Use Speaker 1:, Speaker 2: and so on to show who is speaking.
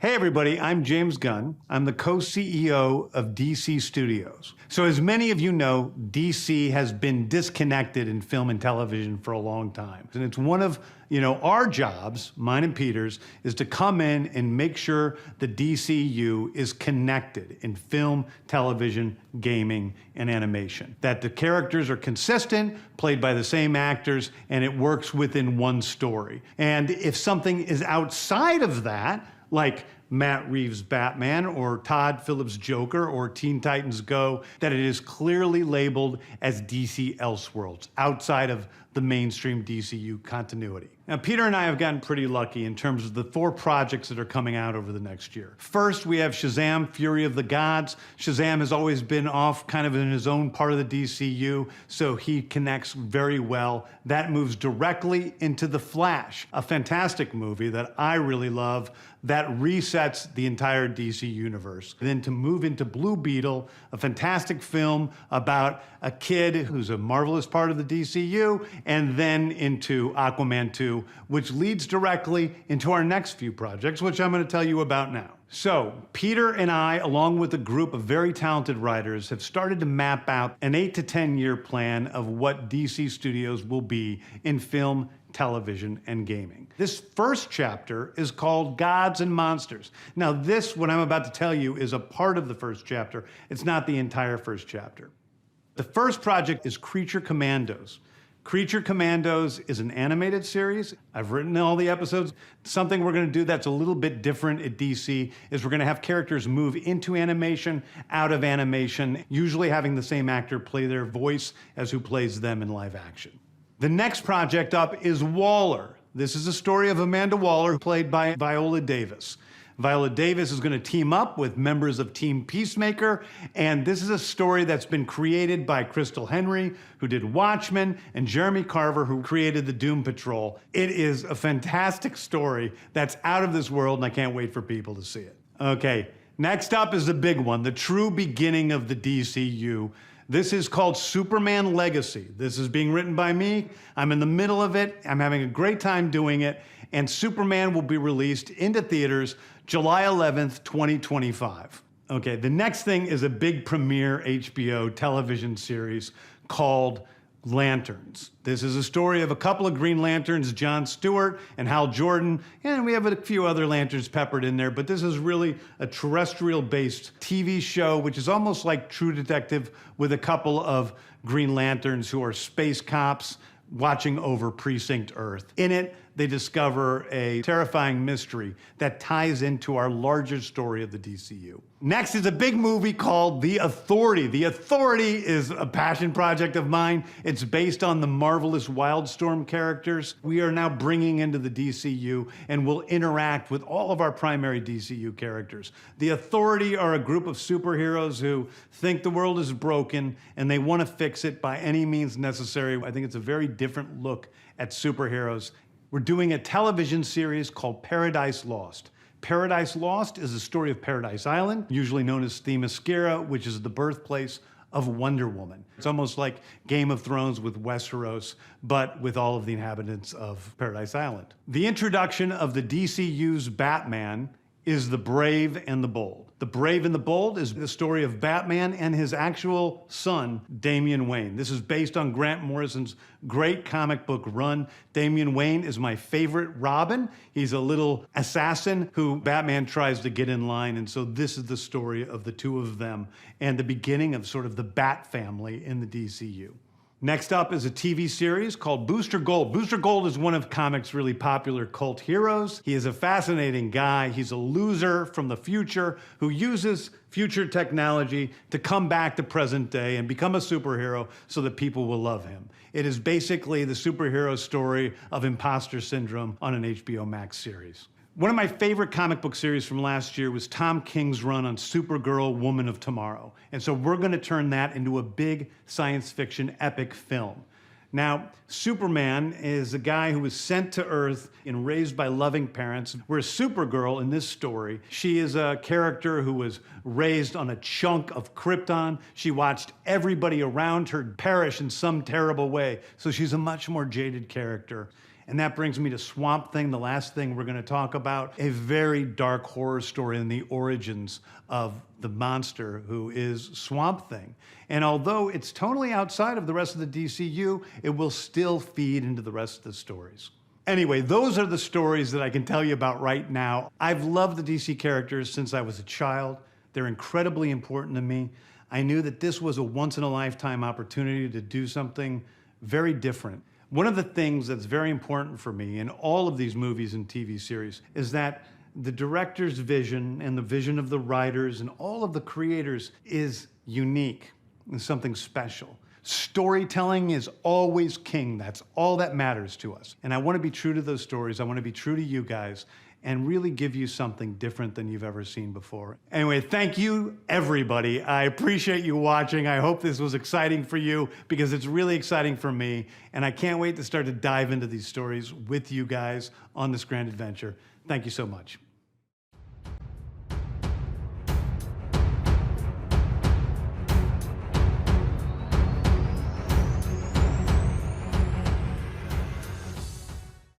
Speaker 1: Hey everybody, I'm James Gunn. I'm the co-CEO of DC Studios. So as many of you know, DC has been disconnected in film and television for a long time. And it's one of, our jobs, mine and Peter's, is to come in and make sure the DCU is connected in film, television, gaming, and animation. That the characters are consistent, played by the same actors, and it works within one story. And if something is outside of that, like Matt Reeves' Batman or Todd Phillips' Joker or Teen Titans Go, that it is clearly labeled as DC Elseworlds, outside of the mainstream DCU continuity. Now, Peter and I have gotten pretty lucky in terms of the 4 projects that are coming out over the next year. First, we have Shazam! Fury of the Gods. Shazam has always been off kind of in his own part of the DCU, so he connects very well. That moves directly into The Flash, a fantastic movie that I really love that resets the entire DC universe. And then to move into Blue Beetle, a fantastic film about a kid who's a marvelous part of the DCU, and then into Aquaman 2, which leads directly into our next few projects, which I'm going to tell you about now. So, Peter and I, along with a group of very talented writers, have started to map out an 8 to 10 year plan of what DC Studios will be in film, television, and gaming. This first chapter is called Gods and Monsters. Now this, what I'm about to tell you, is a part of the first chapter. It's not the entire first chapter. The first project is Creature Commandos. Creature Commandos is an animated series. I've written all the episodes. Something we're going to do that's a little bit different at DC is we're going to have characters move into animation, out of animation, usually having the same actor play their voice as who plays them in live action. The next project up is Waller. This is a story of Amanda Waller, played by Viola Davis. Viola Davis is going to team up with members of Team Peacemaker, and this is a story that's been created by Crystal Henry, who did Watchmen, and Jeremy Carver, who created the Doom Patrol. It is a fantastic story that's out of this world, and I can't wait for people to see it. Okay, next up is the big one, the true beginning of the DCU. This is called Superman Legacy. This is being written by me. I'm in the middle of it. I'm having a great time doing it. And Superman will be released into theaters July 11th, 2025. Okay, the next thing is a big premiere HBO television series called Lanterns. This is a story of a couple of Green Lanterns, John Stewart and Hal Jordan, and we have a few other Lanterns peppered in there, but this is really a terrestrial-based TV show, which is almost like True Detective with a couple of Green Lanterns who are space cops watching over Precinct Earth. In it, they discover a terrifying mystery that ties into our larger story of the DCU. Next is a big movie called The Authority. The Authority is a passion project of mine. It's based on the marvelous Wildstorm characters we are now bringing into the DCU and will interact with all of our primary DCU characters. The Authority are a group of superheroes who think the world is broken and they want to fix it by any means necessary. I think it's a very different look at superheroes. We're doing a television series called Paradise Lost. Paradise Lost is the story of Paradise Island, usually known as Themyscira, which is the birthplace of Wonder Woman. It's almost like Game of Thrones with Westeros, but with all of the inhabitants of Paradise Island. The introduction of the DCU's Batman is The Brave and the Bold. The Brave and the Bold is the story of Batman and his actual son, Damian Wayne. This is based on Grant Morrison's great comic book run. Damian Wayne is my favorite Robin. He's a little assassin who Batman tries to get in line, and so this is the story of the two of them and the beginning of sort of the Bat family in the DCU. Next up is a TV series called Booster Gold. Booster Gold is one of comics' really popular cult heroes. He is a fascinating guy. He's a loser from the future who uses future technology to come back to present day and become a superhero so that people will love him. It is basically the superhero story of imposter syndrome on an HBO Max series. One of my favorite comic book series from last year was Tom King's run on Supergirl, Woman of Tomorrow. And so we're going to turn that into a big science fiction epic film. Now, Superman is a guy who was sent to Earth and raised by loving parents, whereas Supergirl in this story, she is a character who was raised on a chunk of Krypton. She watched everybody around her perish in some terrible way, so she's a much more jaded character. And that brings me to Swampthing, the last thing we're going to talk about, a very dark horror story in the origins of the monster who is Swampthing. And although it's totally outside of the rest of the DCU, it will still feed into the rest of the stories. Anyway, those are the stories that I can tell you about right now. I've loved the DC characters since I was a child. They're incredibly important to me. I knew that this was a once-in-a-lifetime opportunity to do something very different. One of the things that's very important for me in all of these movies and TV series is that the director's vision and the vision of the writers and all of the creators is unique and something special. Storytelling is always king. That's all that matters to us. And I want to be true to those stories. I want to be true to you guys and really give you something different than you've ever seen before. Anyway, thank you, everybody. I appreciate you watching. I hope this was exciting for you because it's really exciting for me. And I can't wait to start to dive into these stories with you guys on this grand adventure. Thank you so much.